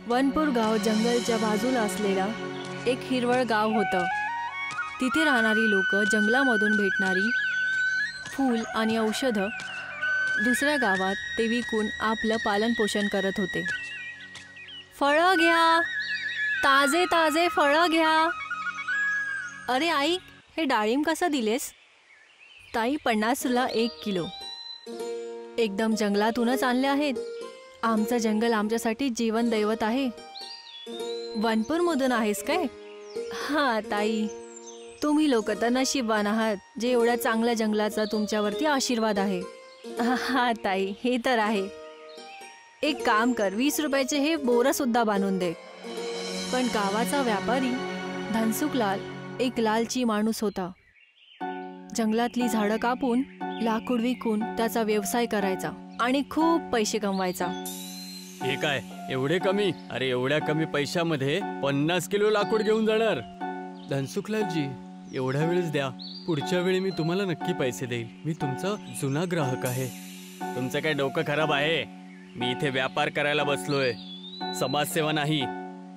वनपूर गाव जंगलच्या बाजूला असलेला एक हिरवळ गाव होतं। तिथे राहणारी लोक जंगलामधून भेटणारी फूल आणि औषधं दुसऱ्या गावात ते विकून आपलं पालनपोषण करत होते। फळं घ्या, ताजे ताजे फळं घ्या। अरे आई, हे डाळिंब कसं दिलेस? ताई 50ला 1 किलो। एकदम जंगलातूनच आणले आहेत। आमचं जंगल आमच्यासाठी जीवन दैवत आहे। वनपूरमधून आहेस काय? हां ताई, तुम्ही लोक तर नशीबवान आहात जे एवढ्या चांगल्या जंगलाचा तुमच्यावरती आशीर्वाद आहे। हा ताई, हे तर आहे। एक काम कर, 20 रुपयाचे हे बोरं सुद्धा बांधून दे। पण गावाचा व्यापारी धनसुखलाल एक लालची माणूस होता। जंगलातली झाडं कापून लाकूड विकून त्याचा व्यवसाय करायचा आणि खूप पैसे कमवायचा। हे काय एवढे कमी? अरे एवढ्या कमी पैशामध्ये 50 किलो लाकूड घेऊन जाणार? धनसुखलालजी, एवढ्या वेळेस द्या, पुढच्या वेळी मी तुम्हाला नक्की पैसे देईल। मी तुमचा जुना ग्राहक आहे। तुमचं काय डोकं खराब आहे? मी इथे व्यापार करायला बसलोय, समाजसेवा नाही।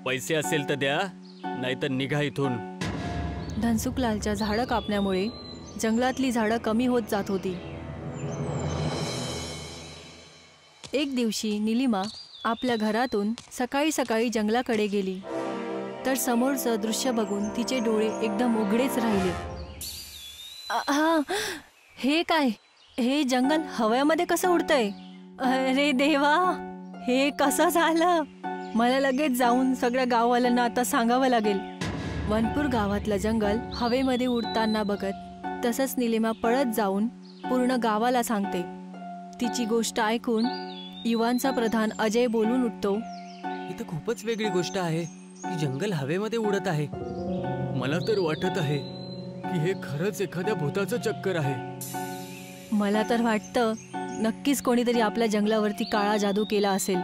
पैसे असेल तर द्या, नाहीतर निघा इथून। धनसुखलालच्या झाडं कापण्यामुळे जंगलातली झाडं कमी होत जात होती। एक दिवशी निलिमा आपल्या घरातून सकाळी सकाळी जंगलाकडे गेली तर समोरचं दृश्य बघून तिचे डोळे एकदम उघडेच राहिले। हे काय? हे जंगल हवेमध्ये कसं उडतंय? अरे देवा, हे कसं झालं? मला लगेच जाऊन सगळ्या गाववाल्यांना आता सांगावं लागेल। वनपूर गावातलं जंगल हवेमध्ये उडताना बघत तसंच निलिमा पळत जाऊन पूर्ण गावाला सांगते। तिची गोष्ट ऐकून युवांचा प्रधान अजय बोलून उठतो, ही तर खूपच वेगळी गोष्ट आहे की जंगल हवेमध्ये उडत आहे। मला तर वाटत आहे की हे खरंच एखाद्या भूताचं चक्कर आहे। मला तर वाटतं नक्कीच कोणीतरी आपल्या जंगलावरती काळा जादू केला असेल।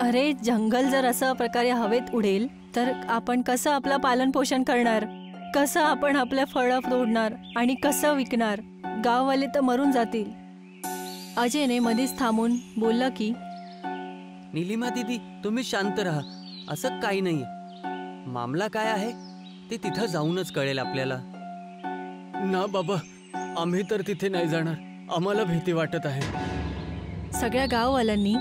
अरे, जंगल जर अशा प्रकारे हवेत उडेल तर आपण कसं आपलं पालन पोषण करणार? कसं आपण आपल्या फळं तोडणार आणि कसं विकणार? गाववाले तर मरून जातील। अजयने मध्येच थांबून बोलला की, निलिमा दीदी, तुम्ही शांत राहा, असं काही नाही। मामला काय आहे ते तिथं जाऊनच कळेल आपल्याला। ना बाबा, आम्ही तर तिथे नाही जाणार, आम्हाला भीती वाटत आहे। सगळ्या गाववाल्यांनी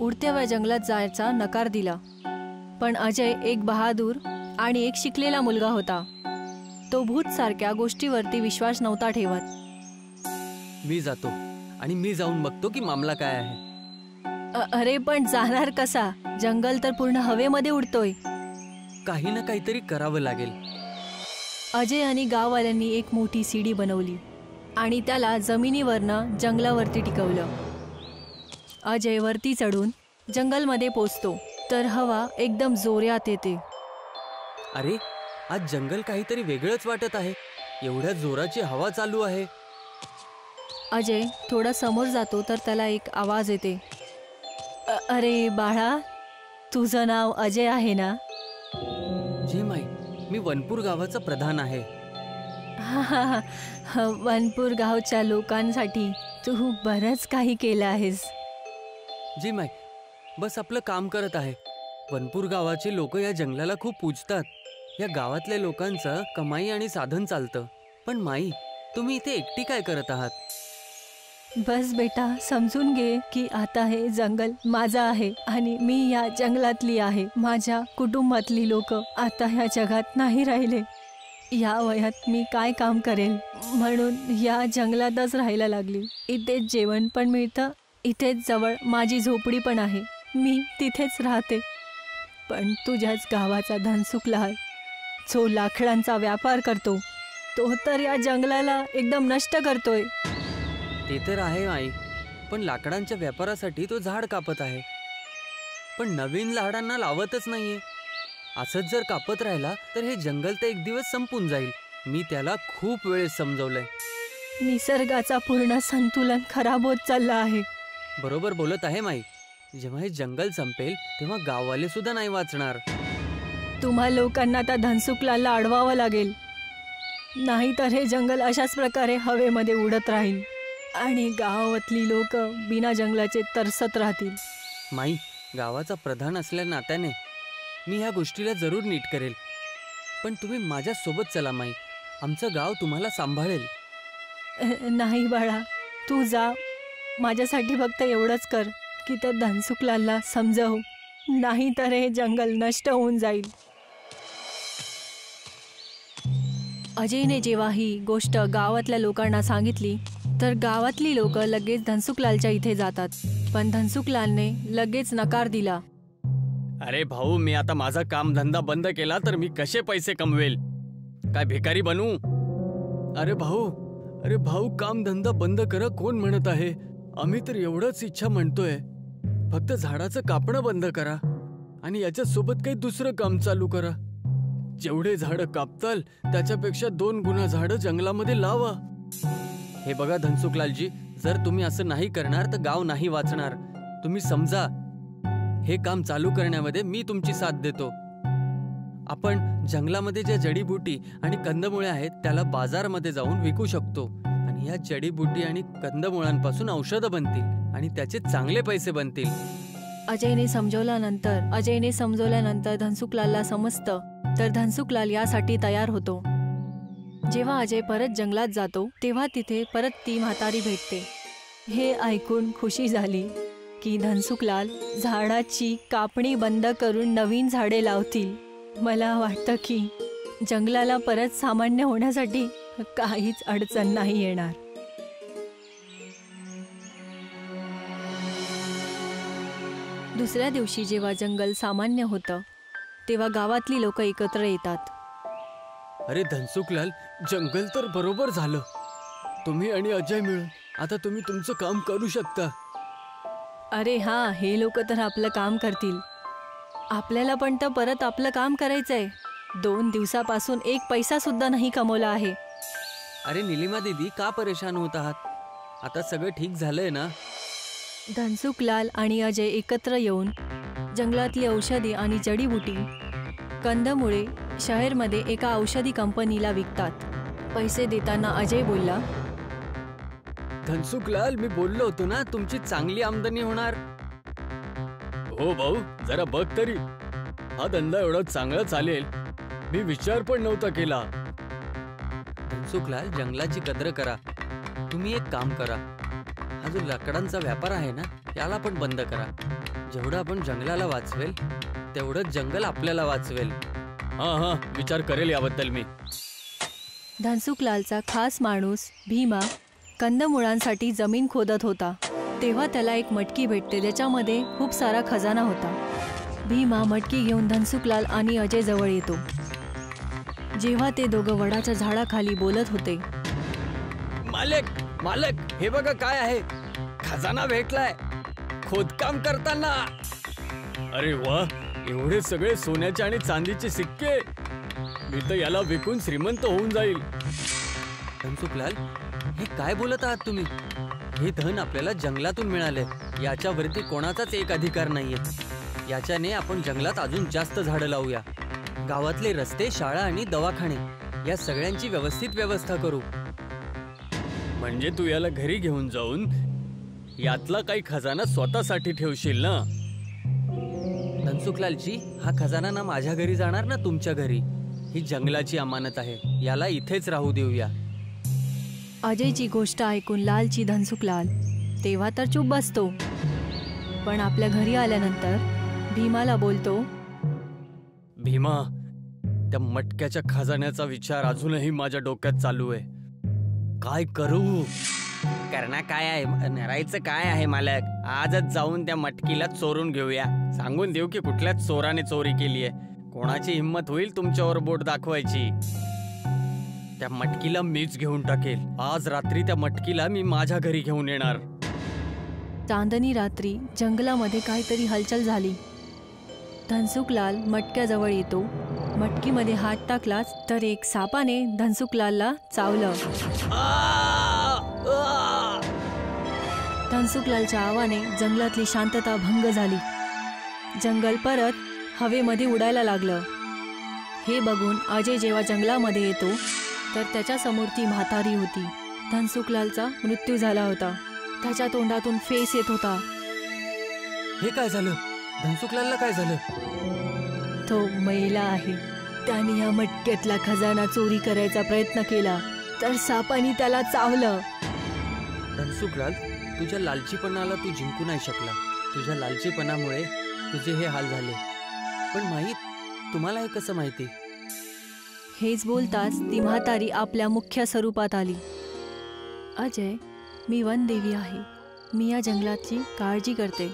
उडत्या जंगलात जायचा नकार दिला, पण अजय एक बहादूर आणि एक शिकलेला मुलगा होता। तो भूत सारख्या गोष्टीवरती विश्वास नव्हता ठेवत। मी जातो आणि मी जाऊन बघतो की मामला काय आहे। अरे पण जाणार कसा? जंगल तर पूर्ण हवेमध्ये उडतोय। काही ना काहीतरी करावं लागेल। अजय आणि गाववाल्यांनी एक मोठी सीडी बनवली आणि त्याला जमिनीवरनं जंगलावरती टिकवलं। अजय वरती चढून जंगलमध्ये पोचतो तर हवा एकदम जोरात येते। अरे, आज जंगल काहीतरी वेगळंच वाटत आहे। एवढ्या जोराची हवा चालू आहे। अजय थोडा समोर जातो तर त्याला एक आवाज येते, अरे बाळा, तुझं नाव अजय आहे ना? जी माई, मी वनपूर गावाचा प्रधान आहे। वनपूर गावच्या लोकांसाठी तू बरंच काही केलं आहेस। जी माई, बस आपलं काम करत आहे। वनपूर गावाचे लोक या जंगलाला खूप पूजतात। या गावातल्या लोकांचं कमाई आणि साधन चालतं। पण माई, तुम्ही इथे एकटी काय करत आहात? बस बेटा, समजून घे की आता हे जंगल माझं आहे आणि मी या जंगलातली आहे। माझ्या कुटुंबातली लोक आता ह्या जगात नाही राहिले। या वयात मी काय काम करेल, म्हणून या जंगलातच राहायला लागली। इथेच जेवण पण मिळतं, इथेच जवळ माझी झोपडी पण आहे, मी तिथेच राहते। पण तुझ्याच गावाचा धनसुखलाल, जो लाकडांचा व्यापार करतो, तो तर या जंगलाला एकदम नष्ट करतोय। ते तर आहे आई, पण लाकडांच्या व्यापारासाठी तो झाड कापत आहे, पण नवीन झाडांना लावतच नाहीये। असंच जर कापत राहिला तर हे जंगल तर एक दिवस संपून जाईल। मी त्याला खूप वेळेस समजवलंय। निसर्गाचा पूर्ण संतुलन खराब होत चालला आहे। बरोबर बोलत आहे माई। जेव्हा हे जंगल संपेल तेव्हा गाववाले सुद्धा नाही वाचणार। तुम्हा लोकांना त्या धनसुखलालला अडवावं लागेल, नाहीतर हे जंगल अशाच प्रकारे हवेमध्ये उडत राहील आणि गावातली लोक बिना जंगलाचे तरसत राहतील। माई, गावाचा प्रधान असल्या नात्याने मी ह्या गोष्टीला जरूर नीट करेल. पण तुम्ही माझ्या सोबत चला माई. आमचं गाव तुम्हाला सांभाळेल. नाही बाळा, तू जा. माझ्यासाठी फक्त एवढंच कर की त्या धनसुखलालला समजव, नाही तर हे जंगल नष्ट होऊन जाईल. अजयने जेव्हा ही गोष्ट गावातल्या लोकांना सांगितली तर गावातली लोक लगेच धनसुखलालच्या इथे जातात. पण धनसुखलालने लगेच नकार दिला. अरे भाऊ, मी आता माझा काम धंदा बंद केला तर मी कसे पैसे कमवेल? काय भिकारी बनू? अरे भाऊ, काम धंदा बंद करा कोण म्हणत आहे? आम्ही तर एवढंच इच्छा म्हणतोय. फक्त झाडाचं कापणं बंद करा आणि याच्या सोबत काही दुसरं काम चालू करा. जेवढे झाडं कापताल त्याच्यापेक्षा 2 गुणा झाडं जंगलामध्ये लावा. हे बघा धनसुखलालजी, जर तुम्ही असं नाही करणार तर गाव नाही वाचणार. तुम्ही समजा, हे काम चालू करण्यामध्ये मी तुमची साथ देतो. आपण जंगलामध्ये ज्या जडीबुटी आणि कंदमुळे आहेत त्याला बाजारामध्ये जाऊन विकू शकतो आणि या जडीबुटी आणि कंदमुळांपासून औषधं बनतील आणि त्याचे चांगले पैसे बनतील. अजयने समजवल्यानंतर धनसुखलालला समजतं. तर धनसुखलाल यासाठी तयार होतो. जेव्हा अजय परत जंगलात जातो तेव्हा तिथे परत ती म्हातारी भेटते. हे ऐकून खुशी झाली की धनसुखलाल झाडाची कापणी बंद करून नवीन झाडे लावतील. मला वाटतं की जंगलाला परत सामान्य होण्यासाठी काहीच अडचण नाही येणार. दुसऱ्या दिवशी जेव्हा जंगल सामान्य होतं तेव्हा गावातली लोक एकत्र येतात. अरे धनसुखलाल, जंगल तर बरोबर झालं. तुम्ही आणि अजय मिळून आता तुम्ही तुमचं काम करू शकता. अरे हा, हे लोक तर आपलं काम करतील. आपल्याला पण तर परत आपलं काम करायचंय. 2 दिवसापासून 1 पैसा सुद्धा नाही कमवला आहे. अरे निलिमा दीदी, का परेशान होत आहात? आता सगळं ठीक झालंय ना? धनसुखलाल आणि अजय एकत्र येऊन जंगलातली औषधी आणि जडीबुटी कंदमुळे शहरमध्ये एका औषधी कंपनीला विकतात. पैसे देताना अजय बोलला, धनसुखलाल, मी बोललो होतो ना तुमची चांगली आमदनी होणार. हो भाऊ, जरा बघ तरी, हा धंदा एवढा चांगला चालेल मी विचार पण नव्हता केला. धनसुखलाल, जंगलाची कदर करा. तुम्ही एक काम करा, हा जो लाकडांचा व्यापार आहे ना याला पण बंद करा. जेवढं आपण जंगलाला वाचवेल तेवढंच जंगल आपल्याला वाचवेल. हा, विचार करेल याबद्दल मी. धनसुखलालचा खास माणूस भीमा कंदमुळांसाठी जमीन खोदत होता. तेव्हा त्याला एक मटकी भेटते ज्याच्यामध्ये खूप सारा खजाना होता. भीमा मटकी घेऊन धनसुखलाल आणि अजय जवळ येतो. जेव्हा ते दोघं वडाच्या झाडाखाली बोलत होते, मालक, हे बघा काय आहे, खजाना भेटलाय खोदकाम करताना. अरे वा, एवढे सगळे सोन्याचे आणि चांदीचे सिक्के. मी तर याला विकून श्रीमंत होऊन जाईल. धनसुखलाल, हे काय बोलत आहात तुम्ही? हे धन आपल्याला जंगलातून मिळाले. याच्यावरती कोणाचाच एक अधिकार नाहीये. याच्याने आपण जंगलात अजून जास्त झाडं लावूया. गावातले रस्ते, शाळा आणि दवाखाने या सगळ्यांची व्यवस्थित व्यवस्था करू. म्हणजे तू याला घरी घेऊन जाऊन यातला काही खजाना स्वतःसाठी ठेवशील ना? धनसुखलालजी, हा खजाना ना माझ्या घरी जाणार ना तुमच्या घरी. ही जंगलाची अमानत आहे, याला इथेच राहू देऊया. अजयची गोष्ट ऐकून लालची धनसुखलाल तेव्हा तर चूप बसतो. पण आपल्या घरी आल्यानंतर भीमाला बोलतो, भीमा, त्या मटक्याच्या खजान्याचा विचार अजूनही माझ्या डोक्यात चालू आहे. काय करू? करणं काय आहे, नरायचं काय आहे मालक? आजच जाऊन त्या मटकीला चोरून घेऊया. सांगून देऊ की कुठल्याच चोराने चोरी केली आहे. कोणाची हिंमत होईल तुमच्यावर बोट दाखवायची? त्या मटकीला मीच घेऊन टाकेल. आज रात्री त्या मटकीला मी माझ्या घरी घेऊन येणार. चांदणी रात्री जंगलामध्ये काहीतरी हलचल झाली. धनसुखलाल मटक्याजवळ येतो. मटकीमध्ये हात टाकलाच तर एक सापाने धनसुखलालला चावलं. धनसुखलालच्या आवाने जंगलातली शांतता भंग झाली. जंगल परत हवेमध्ये उडायला लागलं. हे बघून अजय जेव्हा जंगलामध्ये येतो तर त्याच्या समोर ती म्हातारी होती. धनसुखलालचा मृत्यू झाला होता. त्याच्या तोंडातून फेस येत होता. हे काय झालं? धनसुखलालला काय झालं? तो मेला आहे. त्याने या मटक्यातला खजाना चोरी करायचा प्रयत्न केला तर सापाने त्याला चावलं. धनसुखलाल, तुझ्या लालचीपणाला तू जिंकू नाही शकला. तुझ्या लालचीपणामुळे तुझे हे हाल झाले. पण माहीत, तुम्हाला हे कसं माहिती? हेच बोलताच ती म्हातारी आपल्या मुख्य स्वरूपात आली. अजय, मी वनदेवी आहे. मी या जंगलाची काळजी करते.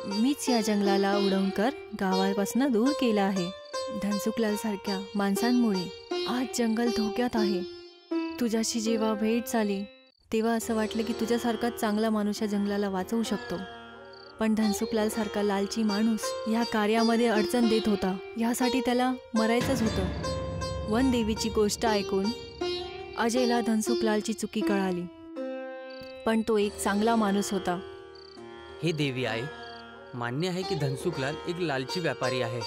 मीच या जंगलाला उडवूनकर गावापासून दूर केलं आहे. धनसुखलाल सारख्या माणसांमुळे आज जंगल धोक्यात आहे. तुझ्याशी जेव्हा भेट झाली तेव्हा असं वाटलं की तुझ्यासारखाच चांगला माणूस या जंगलाला वाचवू शकतो. पण धनसुखलाल सारखा लालची माणूस या कार्यामध्ये अडचण देत होता. यासाठी त्याला मरायचंच होतं. वनदेवीची गोष्ट ऐकून अजयला धनसुखलालची चुकी कळाली. पण तो एक चांगला माणूस होता. हे देवी आहे, मान्य आहे की धनसुखलाल एक लालची व्यापारी आहे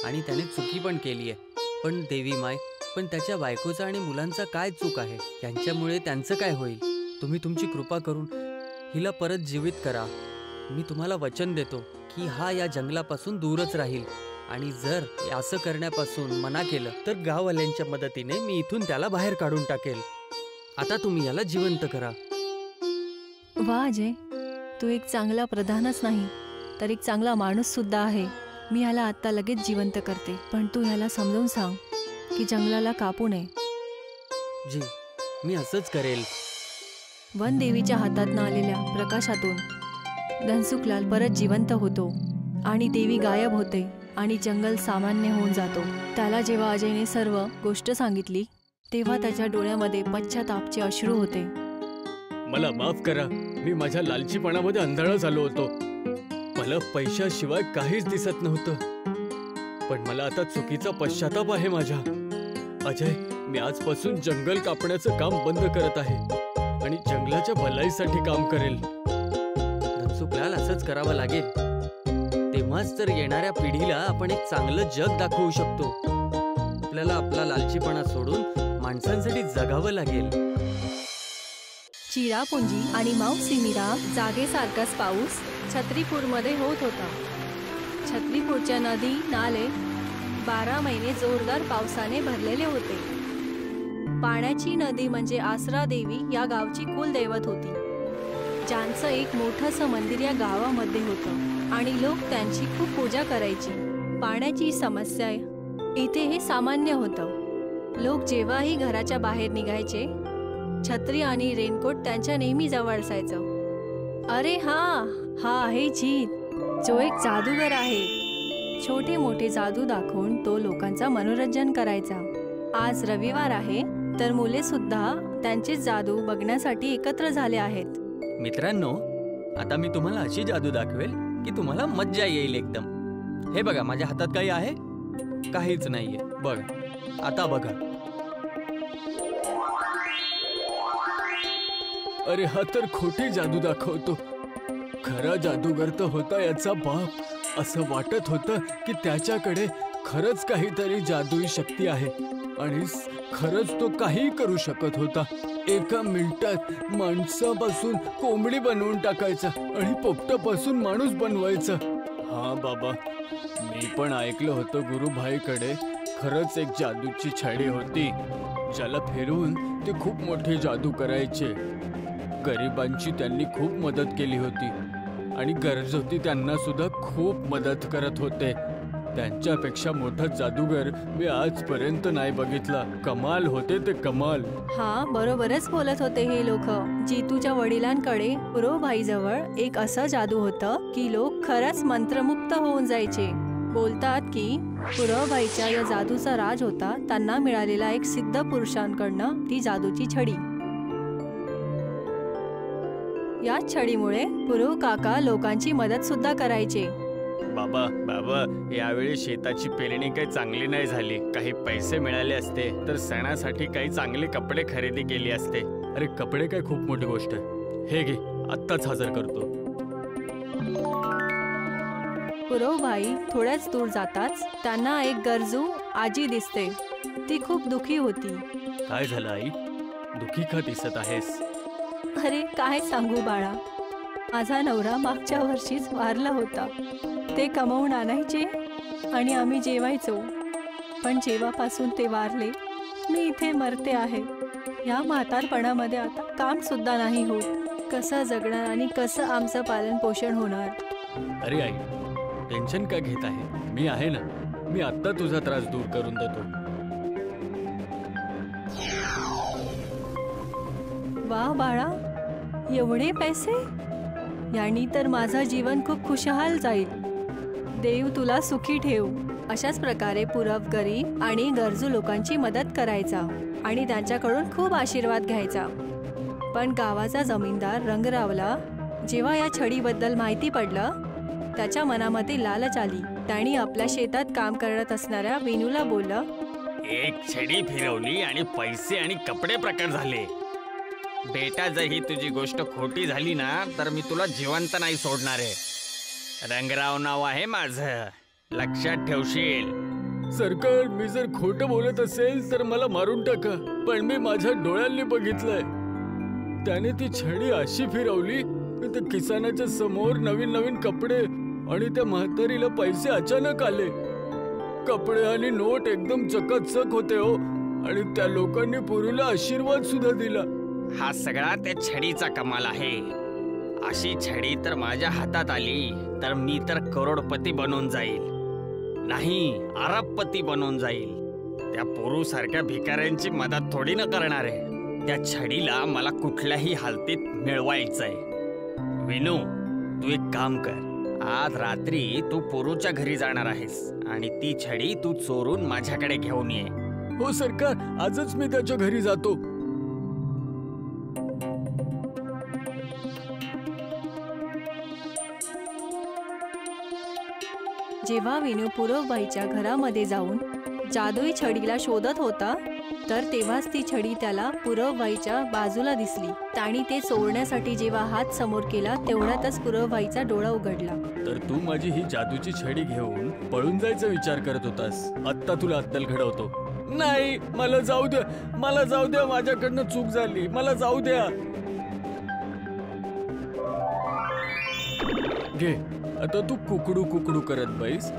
आणि त्याने चुकी पण केली आहे. पण देवी माय, पण त्याच्या बायकोचा आणि मुलांचा काय चूक आहे? यांच्यामुळे त्यांचं काय होईल? तुम्ही तुमची कृपा करून हिला परत जीवित करा. मी तुम्हाला वचन देतो की हा या जंगलापासून दूरच राहील. आणि जर असं करण्यापासून मना केलं तर गाववाल्यांच्या मदतीने मी इथून त्याला बाहेर काढून टाकेल. आता तुम्ही याला जिवंत करा. वा अजय, तू एक चांगला प्रधानच नाही तर एक चांगला माणूस सुद्धा आहे. मी ह्याला आत्ता लगेच जिवंत करते. पण तू ह्याला समजावून सांग की जंगलाला कापू नये. जी, मी असंच करेल. वनदेवीच्या हातातनं आलेल्या प्रकाशातून धनसुखलाल परत जिवंत होतो आणि देवी गायब होते आणि जंगल सामान्य होऊन जातो. त्याला जेव्हा अजयने सर्व गोष्ट सांगितली तेव्हा त्याच्या डोळ्यामध्ये पश्चातापाचे अश्रू होते. मला माफ करा, मी माझ्या लालचीपणामध्ये अंधळा झालो होतो. मला पैशाशिवाय काहीच दिसत नव्हतं. पण मला आता चुकीचा पश्चाताप आहे माझ्या. अजय, मी आजपासून जंगल कापण्याचं काम बंद करत आहे आणि जंगलाच्या भलाईसाठी काम करेल. धनसुखलाल, असंच करावं लागेल. तेव्हाच तर येणाऱ्या पिढीला आपण एक चांगलं जग दाखवू शकतो. आपल्याला आपला लालचीपणा सोडून माणसांसाठी जगावं लागेल. चिरापुंजी आणि मावसी मीरा जागेसारखाच पाऊस छत्रीपूरमध्ये होत होता. छत्रीपूरच्या नदी नाले 12 महिने जोरदार पावसाने भरलेले होते. पाण्याची नदी म्हणजे आसरा देवी या गावची कुलदैवत होती, ज्यांचं एक मोठंसं मंदिर या गावामध्ये होतं आणि लोक त्यांची खूप पूजा करायची. पाण्याची समस्या इथे हे सामान्य होतं. लोक जेव्हाही घराच्या बाहेर निघायचे छत्री आणि रेनकोट त्यांच्या नेहमी जवळ असायचं. अरे हा आहे जीत, जो एक जादूगर आहे. छोटे मोठे जादू दाखवून तो लोकांचा मनोरंजन करायचा. आज रविवार आहे तर मुले सुद्धा त्यांचे जादू बघण्यासाठी एकत्र झाले आहेत. मित्रांनो, आता मी तुम्हाला अशी जादू दाखवेल की तुम्हाला मज्जा येईल एकदम. हे बघा, माझ्या हातात काही आहे? काहीच नाहीये. बघा, आता बघा. अरे हा तर खोटी जादू दाखवतो. खरा जादूगर तर होता याचा बाप. असं वाटत होतं की त्याच्याकडे खरंच काहीतरी जादुई शक्ती आहे आणि खरंच तो काही करू शकत होता. एका मिनिटात माणसापासून कोंबडी बनवून टाकायचा आणि पोपटापासून माणूस बनवायचा. हा बाबा, मी पण ऐकलं होतं गुरुभाईकडे खरंच एक जादूची छडी होती, ज्याला फिरवून ते खूप मोठी जादू करायचे. गरिबांची त्यांनी खूप मदत केली होती आणि गरजोती त्यांना सुद्धा खूप मदत करत होते. त्यांच्यापेक्षा मोठा जादूगर मी आजपर्यंत नाही बघितला. कमाल होते ते, कमाल. हा, बरोबरच बोलत होते हे लोक. जीतूच्या वडिलांकडे पुरोभाईजवळ एक असं जादू होतं की लोक खरंच मंत्रमुक्त होऊन जायचे. बोलतात की पुरोभाईच्या या जादूचा राज होता त्यांना मिळालेला एक सिद्ध पुरुषांकडनं ती जादूची छडी. या छडीमुळे पुरो काका लोकांची मदत सुद्धा करायचे. बाबा बाबा, यावेळी शेताची पेरणी काही चांगली नाही झाली. काही पैसे मिळाले असते तर सणासाठी काही चांगले कपडे खरेदी केली असते. अरे कपडे काय खूप मोठी गोष्ट आहे. हे घे, आत्ताच हजर करतो. पुरोभाई थोड्याच दूर जाताच त्यांना एक गरजू आजी दिसते. ती खूप दुखी होती. काय झालं आई? दुखी का दिसत आहेस? अरे काय सांगू बाळा, माझा नवरा मागच्या वर्षीच वारला होता. ते कमवून आणायचे आणि आम्ही जेवायचो. पण जेव्हापासून ते वारले मी इथे मरते आहे. या म्हातारपणामध्ये आता काम सुद्धा नाही होत. कसं जगणार आणि कसं आमचं पालन पोषण होणार? अरे आई, टेन्शन का घेत आहे? मी आहे ना. मी आत्ता तुझा त्रास दूर करून देतो. वा बाळा, एवढे पैसे? यांनी तर माझं जीवन खूप खुशहाल जाईल. देव तुला सुखी ठेव. अशाच प्रकारे पुरव गरीब आणि गरजू लोकांची मदत करायचा आणि त्यांच्याकडून खूप आशीर्वाद घ्यायचा. पण गावाचा जमीनदार रंगरावला जेव्हा या छडीबद्दल माहिती पडलं, त्याच्या मनामध्ये लालच आली. त्याने आपल्या शेतात काम करत असणाऱ्या विनूला बोललं, एक छडी फिरवली आणि पैसे आणि कपडे प्रकट झाले. बेटा, जर ही तुझी गोष्ट खोटी झाली ना तर मी तुला जिवंत नाही सोडणार आहे. रंगराव नाव आहे माझं, लक्षात ठेवशील. सरकार, मी जर खोटं बोलत असेल तर मला मारून टाका, पण मी माझ्या डोळ्यांनी बघितलंय. त्याने ती छडी अशी फिरवली की त्या किसानाच्या समोर नवीन नवीन कपडे आणि त्या म्हातारीला पैसे अचानक आले. कपडे आणि नोट एकदम चकाचक होते हो, आणि त्या लोकांनी पुरूला आशीर्वाद सुद्धा दिला. हा सगळा त्या छडीचा कमाल आहे. अशी छडी तर माझ्या हातात आली तर मी तर करोडपती बनून जाईल, नाही अरबपती बनून जाईल. त्या पुरू सारख्या भिकाऱ्यांची मदत थोडी न करणार आहे. त्या छडीला मला कुठल्याही हालतीत मिळवायचंय. विनू, तू एक काम कर. आज रात्री तू पुरूच्या घरी जाणार आहेस आणि ती छडी तू चोरून माझ्याकडे घेऊन ये. हो सरकार, आजच मी त्याच्या घरी जातो. जेव्हा विनू पुरवबाईच्या घरामध्ये जाऊन जादुई छडीला शोधत होता, तर तेव्हाच ती छडी त्याला पुरवबाईच्या बाजूला दिसली. त्याने ते चोरण्यासाठी जेव्हा हात समोर केला तेवढ्यातच पुरवबाईचा डोळा उघडला. तर तू माझी ही जादूची छडी घेऊन पळून जायचा विचार करत होतास. आत्ता तुला अत्तल घडवतो. नाही, मला जाऊ द्या, मला जाऊ द्या. माझ्याकडनं चूक झाली, मला जाऊ द्या. घे, आता तू कुकडू कुकडू करत बैस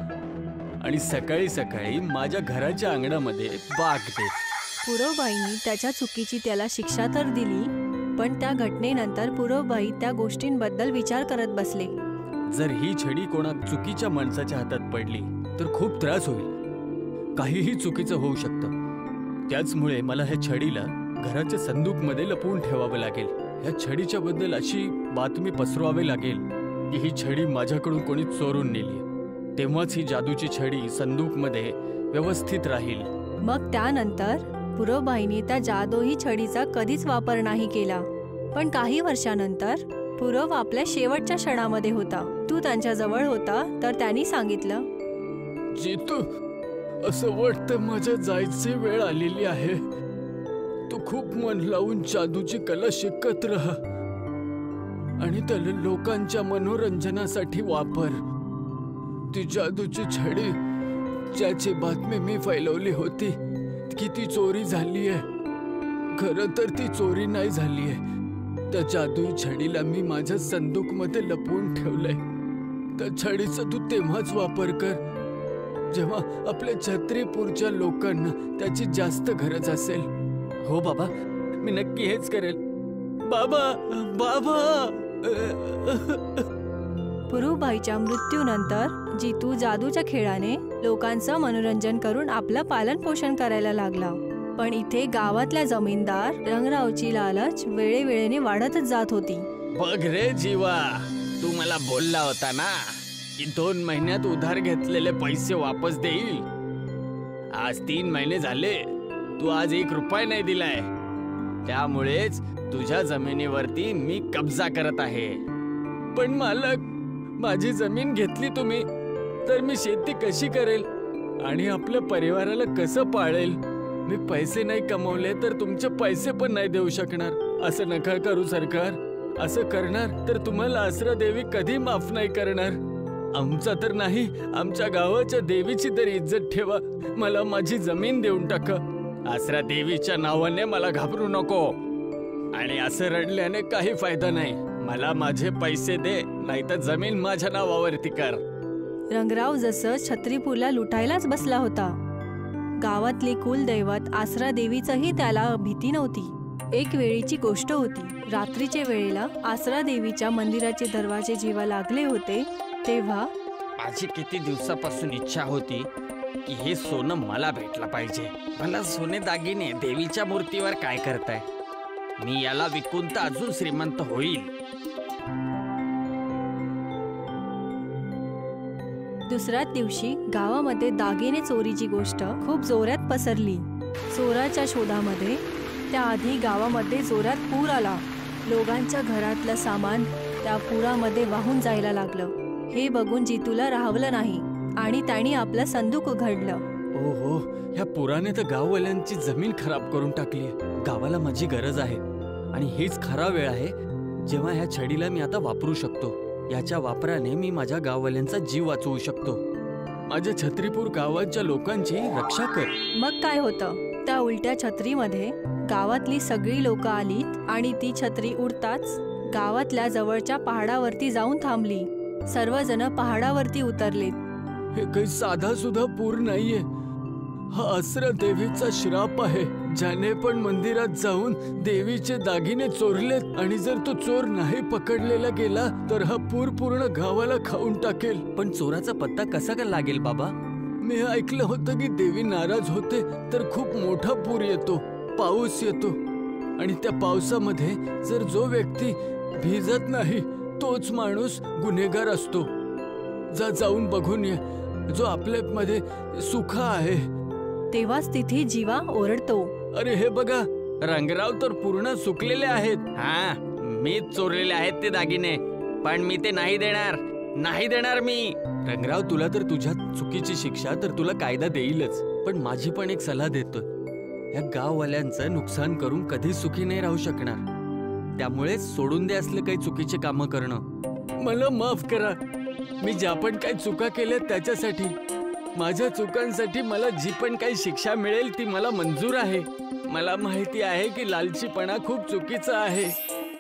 आणि सकाळी सकाळी माझ्या घराच्या अंगणामध्ये बाग दे. पुरवबाईंनी त्याच्या चुकीची त्याला शिक्षा तर दिली, पण त्या घटनेनंतर पुरवबाई त्या गोष्टींबद्दल विचार करत बसले. जर ही छडी कोणा चुकीच्या माणसाच्या हातात पडली तर खूप त्रास होईल. काहीही चुकीचं होऊ शकतं. त्याचमुळे मला ह्या छडीला घराच्या संदूकमध्ये लपवून ठेवावं लागेल. ह्या छडीच्या बद्दल अशी बातमी पसरवावी लागेल की ही छडी माझ्याकडून कोणी चोरून नेली. तेव्हाच ही जादूची छडी संदूकमध्ये व्यवस्थित राहील. मग त्यानंतर पुरवबाईने त्या जादूई छडीचा कधीच वापर नाही केला. पण काही वर्षानंतर पुरव आपल्या शेवटच्या क्षणामध्ये होता. तू त्यांच्या जवळ होता तर त्यांनी सांगितलं, जितू, असं वाटतं माझ्या जायची वेळ आलेली आहे. तू खूप मन लावून जादूची कला शिकत राहा आणि त्याला लोकांच्या मनोरंजनासाठी वापर. ती जादूची छडी ज्याची बातमी मी फैलवली होती की ती चोरी झाली आहे, खरं तर ती चोरी नाही झाली आहे. त्या जादुई छडीला मी माझ्या संदूकमध्ये लपवून ठेवलंय. त्या छडीचा तू तेव्हाच वापर कर जेव्हा आपल्या छत्रीपूरच्या लोकांना त्याची जास्त गरज असेल. हो बाबा, मी नक्की हेच करेल. बाबा, बाबा. पुरुबाईच्या मृत्यूनंतर जितू जादूच्या खेळाने लोकांचं मनोरंजन करून आपलं पालन पोषण करायला लागला. पण इथे गावातल्या जमीनदार रंगरावची लालच वेळेवेळेने वाढतच जात होती. बघ रे जीवा, तू मला बोलला होता ना की 2 महिन्यात उधार घेतलेले पैसे वापस देईल. आज 3 महिने झाले, तू आज 1 रुपया नाही दिलाय. त्यामुळेच तुझ्या जमिनीवरती मी कब्जा करत आहे. पण मालक, माझी जमीन घेतली तुम्ही तर मी शेती कशी करेल आणि आपल्या परिवाराला कसं पाळेल? मी पैसे नाही कमवले तर तुमचे पैसे पण नाही देऊ शकणार. असं नका करू सरकार. असं करणार तर तुम्हाला आसरा देवी कधी माफ नाही करणार. आमचा तर नाही, आमच्या गावाच्या देवीची तरी इज्जत ठेवा. मला माझी जमीन देऊन टाका. आसरा देवीच्या नावाने मला घाबरू नको आणि असं रडल्याने काही फायदा नाही. मला माझे पैसे दे, नाहीतर जमीन माझ्या नावावरती कर. रंगराव जसं छत्रीपूरला लुटायलाच बसला होता. गावातली कुलदैवत आसरा देवीचंही त्याला भीती नव्हती. एक वेळीची गोष्ट होती. रात्रीच्या वेळेला आसरा देवीच्या मंदिराचे दरवाजे जेव्हा लागले होते तेव्हा माझी किती दिवसापासून इच्छा होती की हे सोनं मला भेटलं पाहिजे. मला सोने दागिने देवीच्या मूर्तीवर काय करताय? मी याला विकून तर अजून श्रीमंत होईल. दुसऱ्याच दिवशी गावामध्ये दागिने चोरीची गोष्ट खूप जोरात पसरली. चोराच्या शोधामध्ये त्याआधी गावामध्ये जोरात पूर आला. लोकांच्या घरातलं सामान त्या पुरामध्ये वाहून जायला लागलं. हे बघून जितूला राहवलं नाही आणि त्याने आपलं संदूक उघडलं. ओहो, ह्या पुराने तर गाववाल्यांची जमीन खराब करून टाकली. गावाला माझी गरज आहे आणि हीच खरा वेळ आहे जेव्हा ह्या छडीला मी आता वापरू शकतो. याच्या वापराने मी माझ्या गाववाल्यांचा जीव वाचवू शकतो. माझ्या छत्रीपूर गावाच्या लोकांची रक्षा कर. मग काय होतं? त्या उलट्या छत्रीमध्ये गावातली सगळी लोक आलीत आणि ती छत्री उडताच गावातल्या जवळच्या पहाडावरती जाऊन थांबली. सर्वजण पहाडावरती उतरलेत. हे काही साधा सुद्धा पूर नाहीये. हा आसरा देवीचा श्राप आहे, ज्याने पण मंदिरात जाऊन देवीचे दागिने चोरलेत. आणि जर तो चोर नाही पकडलेला गेला तर हा पूर पूर्ण गावाला खाऊन टाकेल. पण चोराचा पत्ता कसा काय लागेल बाबा? मी ऐकलं होतं की देवी नाराज होते तर खूप मोठा पूर येतो, पाऊस येतो. आणि त्या पावसामध्ये जर जो व्यक्ती भिजत नाही तोच माणूस गुन्हेगार असतो. जाऊन बघून ये, जो आपल्यामध्ये सुखा आहे. तेव्हाच तिथे जीवा ओरडतो. अरे हे बघा, रंगराव तर पूर्ण सुकलेले आहेत. हा, मीच चोरलेले आहेत ते दागिने, पण मी ते नाही देणार. नाही देणार मी. रंगराव, तुला तर तुझ्या चुकीची शिक्षा तर तुला कायदा देईलच. पण माझी पण एक सल्ला देतो. या गाववाल्यांचं नुकसान करून कधीच सुखी नाही राहू शकणार. त्यामुळे सोडून दे असले काही चुकीचे कामं करणं. मला माफ करा. मी ज्या पण काही चुका केल्या त्याच्यासाठी, माझ्या चुकांसाठी मला जी पण काही शिक्षा मिळेल ती मला मंजूर आहे. मला माहिती आहे की लालचीपणा खूप चुकीचा आहे.